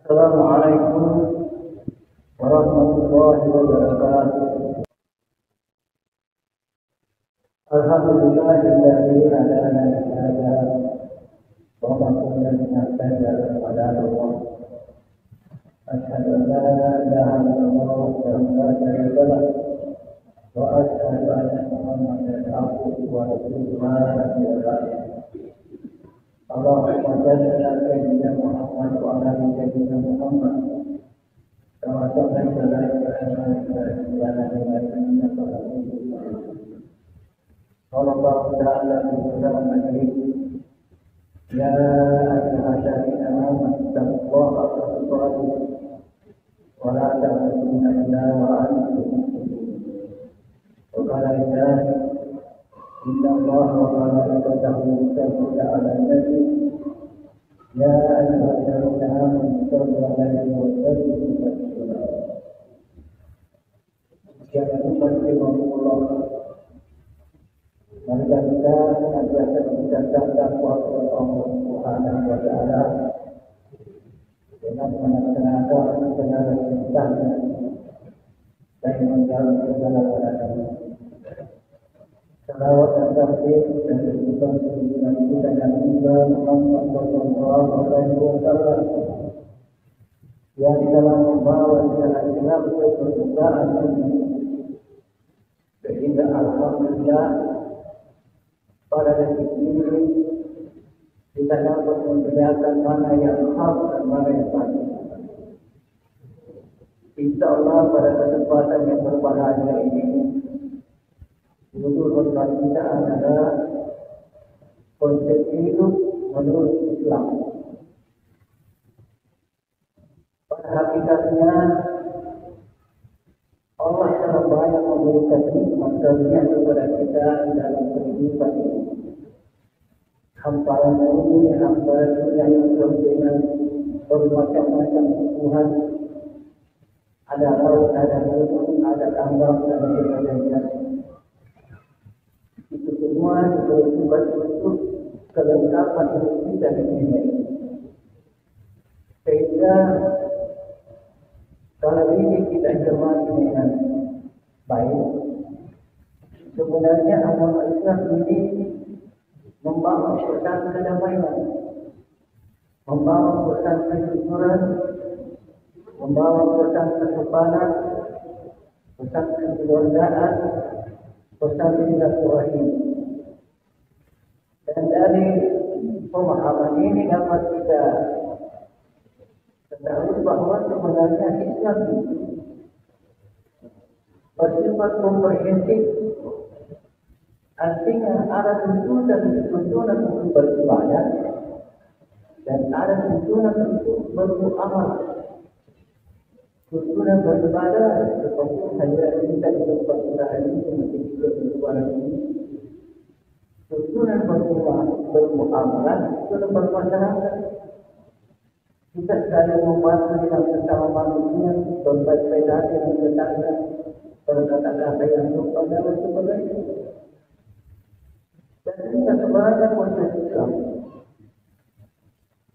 Assalamualaikum warahmatullahi wabarakatuh. Alhamdulillahilladzi hadana li hadza wa ma kunna linahtadiya lawla Allah. Asyhadu an la ilaha illallah wahdahu la syarika lah wa asyhadu anna Muhammadan abduhu wa rasuluhu la nabiyya ba'dahu. Allahumma shalli ala sayyidina Muhammad wa ala ali sayyidina Muhammad kama shallaita ala Ibrahim wa ala ali Ibrahim innaka Hamidum Majid. Sallallahu ta'ala alaihi wa sallam. Ya ayyuhalladzina amanu taqullaha haqqa tuqatih wa la tamutunna illa wa antum muslimun. Wa qala Inna Allah wa malaikatahu yusalluna 'alan nabi ya ayyuhalladzina amanu sallu 'alaihi wa sallimu taslima. Jangan lupa Allah. Marilah kita senantiasa mengucapkan takwa kepada Allah Subhanahu wa taala dengan melaksanakan segala perintahnya dan menjauhi segala larangannya. Salawat dan tasbih dan kehidupan kita Nabi Muhammad sallallahu alaihi wasallam yang telah membawa segala Islam ke permukaan dunia, sehingga alhamdulillah pada detik ini kita dapat membedakan mana yang hak dan mana yang batil. Insyaallah pada kesempatan yang berbahagia ini judul khutbah kita adalah konsep hidup menurut Islam. Pada hakikatnya Allah telah banyak memberikan nikmat karunia kepada kita dalam kehidupan ini. Hamparan bumi, hamparan dunia yang penuh dengan bermacam-macam tumbuhan. Ada laut, ada gunung, ada tambang dan sebagainya. Itu semua diperlukan untuk kelengkapan hidup kita di dunia ini. Sehingga kalau ini kita cermati dengan baik, sebenarnya agama Islam ini membawa pesan kedamaian, membawa pesan kejujuran, membawa pesan kesopanan, pesan kekeluargaan, pesan silaturahim. Dan dari pemahaman ini dapat kita ketahui bahwa sebenarnya Islam itu bersifat komprehensif. Artinya ada tuntunan untuk beribadah dan ada tuntunan untuk beramal. Tuntunan beribadah seperti hanya kita di tempat ibadah ini seperti kita beribadah ini. Tuntunan bermuamalah itu bermasyarakat. Kita sekalian membantu dengan sesama manusia, berbaik-baik hati dengan tetangga, berkata-kata yang sopan dan sebagainya. Dan kita sebenarnya konsep Islam.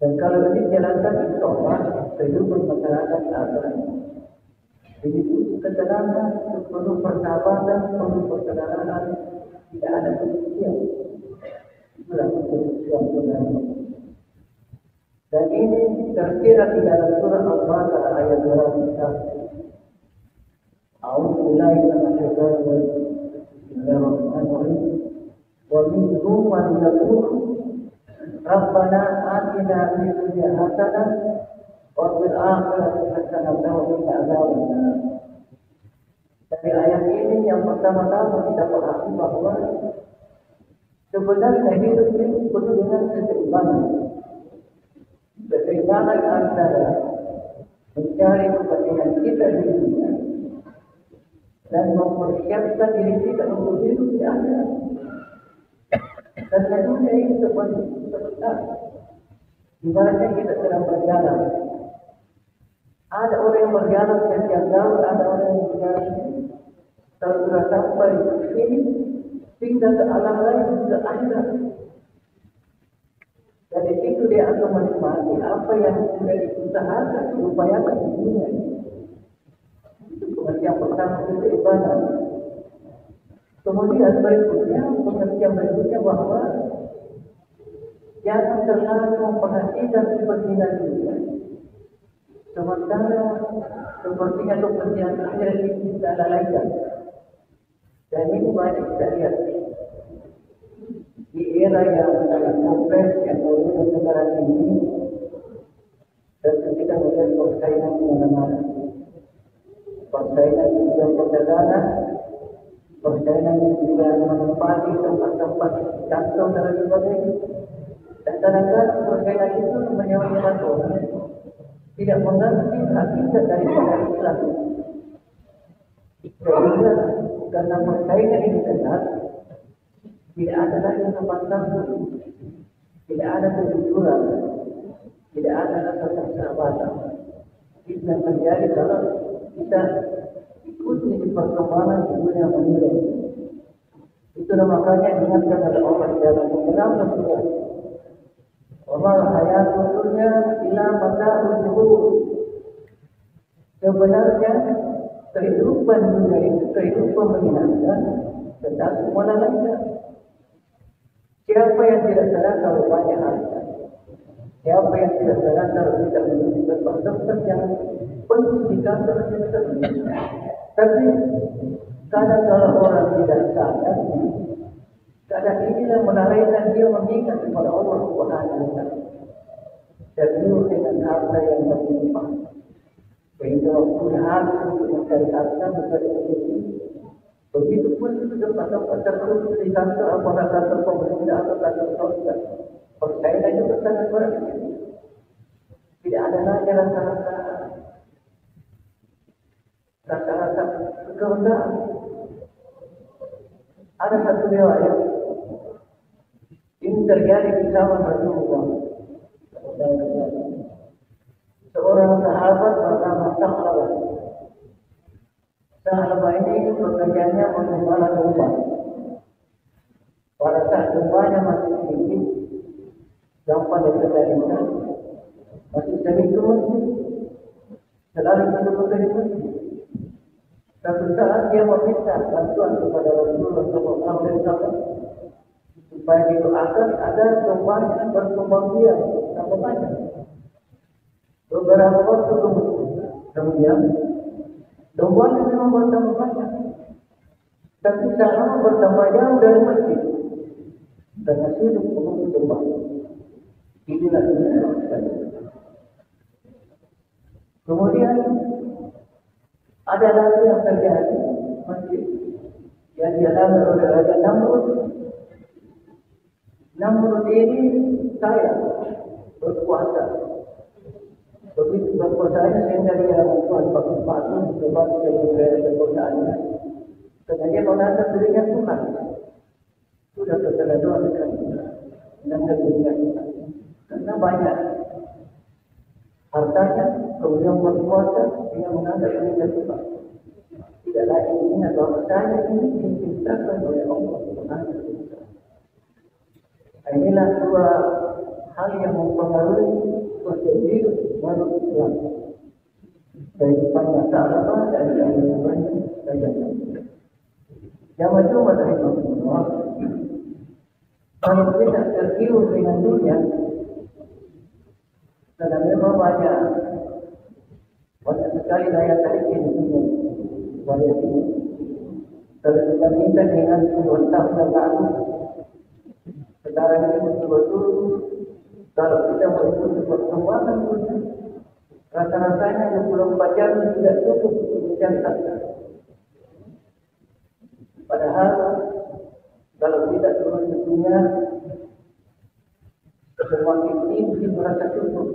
Dan kalau ini jalankan insya Allah, kehidupan masyarakat akan hidup ketenangan, penuh persahabatan, penuh persaudaraan, tidak ada kebencian. Itulah konsep Islam sebenarnya. Dan ini tersirat di dalam surah Al-Baqarah ayat 201. A'udzubillahi minasyaitonir rajim. Bismillahirrahmanirrahim. Wa minhum man yaqulu Rabbana atina fid dunya hasanah wa fil akhirati hasanah wa qina adzabannar. Dari ayat ini yang pertama-tama kita pahami bahwa sebenarnya hidup ini penuh dengan keseimbangan. Keseimbangan antara mencari kepentingan kita di dunia dan mempersiapkan diri kita untuk hidup di akhirat. Dan dunia ini seperti ibaratnya kita sedang berjalan. Ada orang yang berjalan setiap jauh, ada orang yang berjalan. Kalau sudah sampai ke sini, pindah ke alam lain, ke akhirat. Dari situ dia akan menikmati apa yang sudah diusahakan, diupayakan di dunia ini. Itu pengertian pertama itu ibadah. Kemudian berikutnya, pengertian berikutnya bahwa jangan terlalu memperhatikan kepentingan dunia. Sementara sepertinya kepentingan akhirat ini tidak ada lagi. Dan ini banyak kita lihat di era yang sangat kompleks yang modern sekarang ini, dan ketika melihat persaingan di mana-mana, persaingan di bidang perdagangan, persaingan di bidang menempati tempat-tempat kantor dan sebagainya. Dan kadang-kadang persaingan itu menyebabkan orang tidak mengerti hakikat daripada Islam. Sehingga karena persaingan ini benar, tidak ada lagi tempat satu, tidak ada kejujuran, tidak ada rasa persahabatan. Itu yang terjadi kalau kita ikuti di perkembangan di dunia menilai. Itulah makanya diingatkan oleh Allah di dalam beberapa surat. Wa hayatud dunya illa mata'ul ghurur. Sebenarnya kehidupan dunia itu kehidupan menyenangkan, tetapi malah lainnya. Siapa yang tidak sadar kalau banyak harta? Siapa yang tidak sadar kalau tidak memiliki tempat yang penting di kantor kita? Tapi kadang kalau orang tidak sadar, kadang inilah melalaikan dia mengingat kepada Allah Subhanahu wa Ta'ala. Dan itu dengan harta yang berlimpah. Sehingga waktu harus untuk mencari harta mencari rezeki. Begitu pun itu tempat-tempat tertentu di kantor, apakah kantor pemerintah atau kantor swasta. Persaingan juga sangat berat. Tidak ada lagi rasa-rasa kekeluargaan. Ada satu riwayat ini terjadi di zaman Rasulullah. Seorang sahabat bernama Sa'labah. Sa'labah ini pekerjaannya menggembala domba. Pada saat dombanya masih sedikit, gampang dikendalikan, masih sering ke masjid, selalu betul-betul di masjid. Satu saat dia meminta bantuan kepada Rasulullah SAW supaya didoakan agar dombanya berkembang biak tambah banyak. Beberapa waktu kemudian dombanya memang bertambah banyak, tapi selama bertambah jauh dari masjid karena sibuk mengurus domba. Inilah dunia. Kemudian ada lagi yang terjadi masjid yang dialami oleh Raja Namrud. Namrud ini kaya, berkuasa. Begitu berkuasanya sehingga dia membuat patung-patung sebab sebagai kekuasaannya. Karena dia menganggap dirinya Tuhan. Sudah keterlaluan dan kemudian karena banyak hartanya, kemudian berkuasa, dia menganggap dirinya Tuhan. Tidak lagi ingat bahawa saya ini diciptakan oleh Allah Subhanahu wa Ta'ala. Inilah dua hal yang mempengaruhi persepsi manusia. Kehidupan masyarakat dan kehidupan negara. Jangan cuma dari Allah. Kalau kita tergiur dengan dunia, karena memang banyak sekali daya tarik di dunia. Banyak ini. Kalau kita minta dengan puluhan tahun yang lalu, sekarang ini betul-betul kalau kita mengikuti perkembangan dunia, rasa-rasanya 24 jam tidak cukup untuk mencari harta. Padahal kalau kita turun ke dunia, semakin tinggi merasa cukup.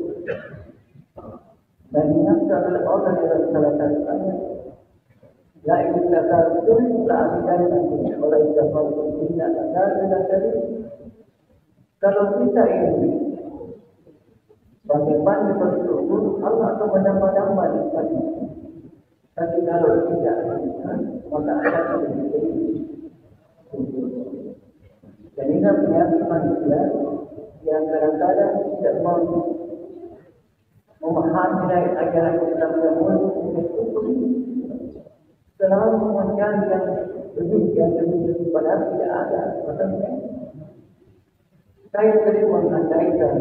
Dan ingatkan oleh Allah dalam salah satu ayat, la in syakartum la azidannakum wa la in kafartum inna adzabi lasyadid. Kalau kita ini bagaimana bersyukur, Allah akan menambah-nambah nikmatnya. Tapi kalau tidak, maka akan menjadi syukur. Dan ini penyakit manusia yang kadang-kadang tidak mau memahami ajaran Islam yang mulia selalu mencari yang lebih padahal tidak ada. Maksudnya, saya sering mengandaikan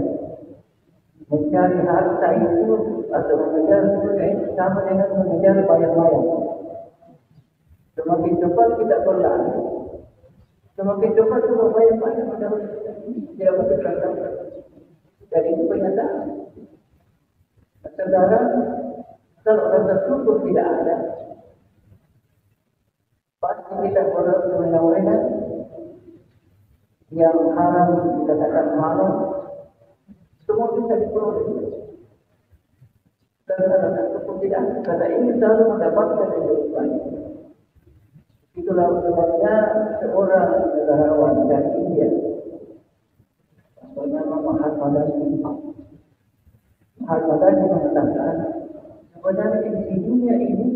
mencari harta itu atau mengejar surga itu sama dengan mengejar bayang-bayang. Semakin cepat kita berlari, semakin cepat kita bayang-bayang tidak betul kata. Jadi itu pernyataan. Saudara, kalau rasa syukur tidak ada, pasti kita berwenang-wenang yang haram dikatakan haram, semua bisa diperoleh. Karena rasa syukur tidak ada, karena ini selalu mendapatkan yang lebih baik. Itulah sebabnya seorang negarawan dari India bernama Mahatma Gandhi. Mahatma Gandhi mengatakan sebenarnya di dunia ini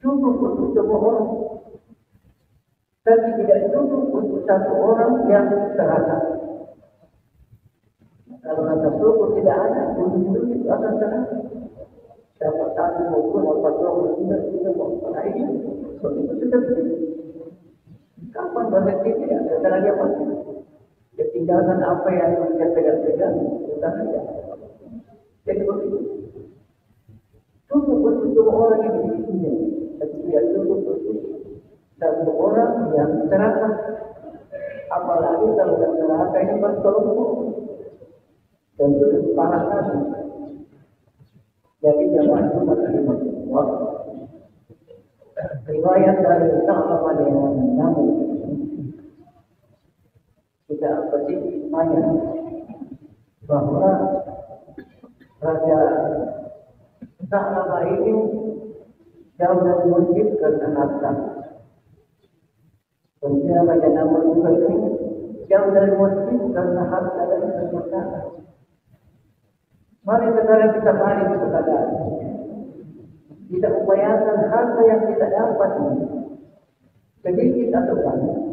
cukup untuk semua orang, tapi tidak cukup untuk satu orang yang serata. Kalau rasa syukur tidak ada, dunia itu akan serata. Dapat satu maupun dapat dua maupun tidak maupun lain. Begitu seterusnya. Kapan berhenti tidak? Setelah dia mati. Dia tinggalkan apa yang dia pegang-pegang, bukan saja. Jadi begitu. Cukup untuk semua orang yang di dunia, tapi tidak cukup untuk satu orang yang serata. Apalagi kalau yang serata ini berkelompok, tentu parah lagi. Jadi jamaah itu masih riwayat dari Sa'labah dengan Nabi tidak berarti banyak bahwa Raja Sa'labah ini jauh dari masjid karena harta. Kemudian Raja Nabi juga ini jauh dari masjid karena harta dan kekuasaan. Mari sekarang kita mari kepada kita upayakan harta yang kita dapat ini sedikit atau banyak.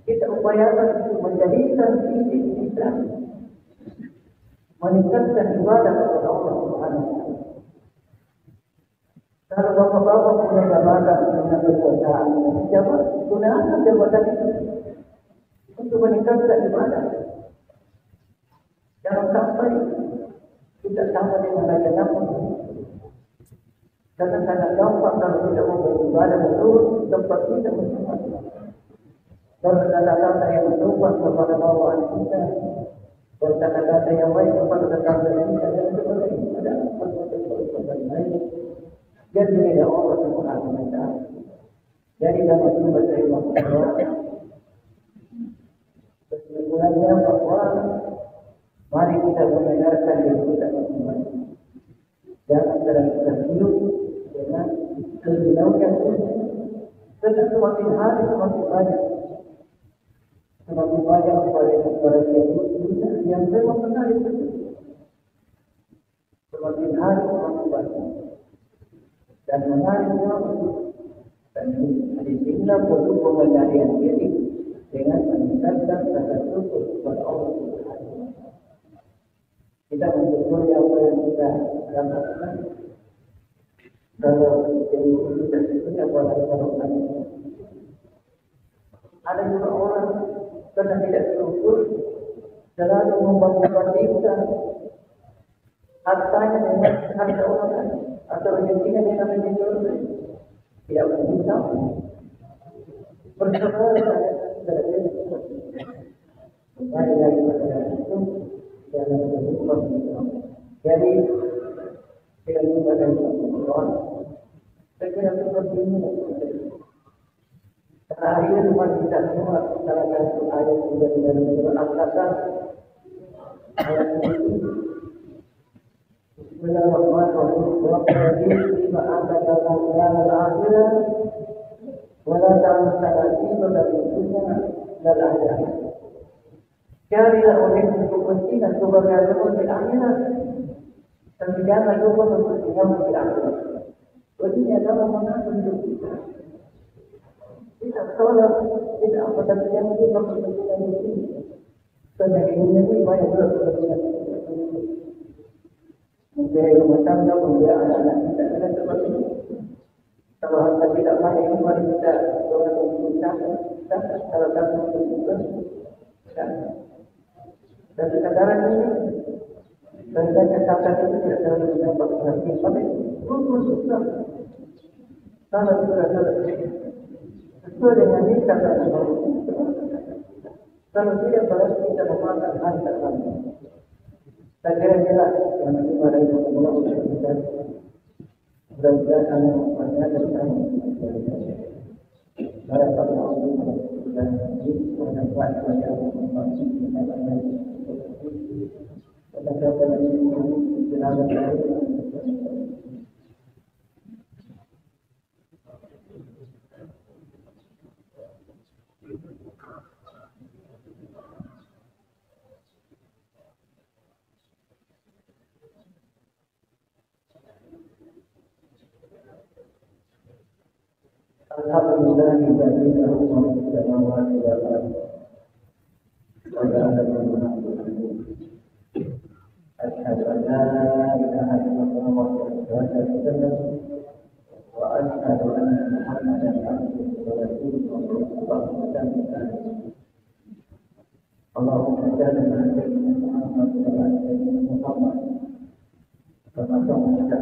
Kita upayakan untuk menjadikan diri kita meningkatkan ibadah kepada Allah Subhanahu wa Ta'ala. Kalau bapak-bapak punya jabatan, punya kekuasaan, gunakan jabatan itu untuk meningkatkan ibadah. Jangan sampai kita sama dengan Raja Nabi. Kadang-kadang gampang kalau kita mau beribadah betul, tempat kita masing-masing. Berkata-kata yang berupa kepada bawaan kita, berkata-kata yang baik kepada tetangga kita dan sebagainya. Ada perbuatan baik. Jadi tidak Allah Subhanahu wa Ta'ala. Jadi dapat membaca ilmu Allah. Kesimpulannya bahwa mari kita mendengarkan diri kita masing-masing. Jangan terlalu terhidup dengan kebilauan karena semakin hari semakin banyak orang yang memang benar itu. Semakin hari semakin banyak dan menariknya dan di sinilah perlu pengendalian diri dengan meningkatkan rasa syukur kepada Allah Subhanahu wa Ta'ala. Kita mensyukuri apa yang kita dapatkan. Kalau jadi kita syukuri apalagi kalau ada juga orang karena tidak syukur selalu membanding-bandingkan hartanya dengan harta orang lain atau rezekinya dengan rezeki orang lain. Tidak mungkin sama. Bersaudara dari itu dalam kehidupan kita. Jadi dengan ibadah Allah, saya kira seperti ini. Hari ini cuma kita semua salah satu ayat juga di dalam surah Al-Qasas ayat ini. Bismillahirrahmanirrahim. Wa qadin bima ataka al-akhirah wa la ta'masana nasibaka min dunya lal ahya. Carilah oleh kepentingan kebahagiaan di akhirat dan jangan lupa kepentingan di akhirat. Ini adalah manfaat untuk kita. Tidak salah, tidak apa tapi yang juga kepentingan di sini. Jadi ini banyak berkaitan. Jadi macam mana anak kita tidak seperti kalau anda tidak banyak kembali kita kita kalau satu dan sekarang ini dan saya katakan itu tidak terlalu dapat berarti tapi untuk susah kalau sudah sesuai dengan ini kata kalau tidak berarti kita memakan harta kami. Saya kira yang dimana itu Allah kita mudah-mudahan banyak dari kami para Allah dan banyak banyak Alhamdulillah dari Allah Subhanahu wa taala. Asyhadu an la ilaha illallah wa asyhadu anna Muhammadan abduhu wa rasuluhu. Allahumma salli ala sayyidina Muhammad wa ala sayyidina Muhammad. Kama sallallahu alaihi wa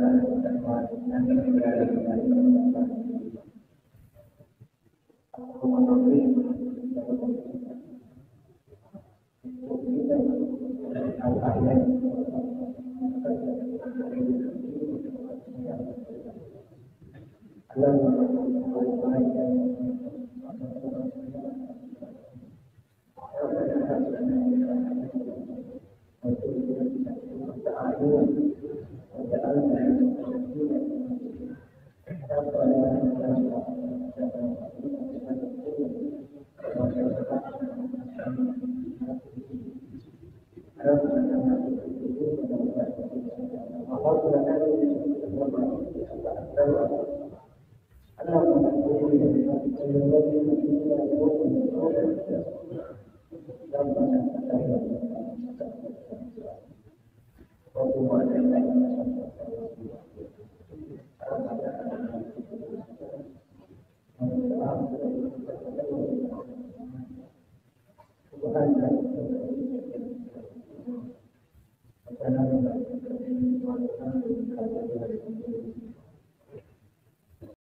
sallam.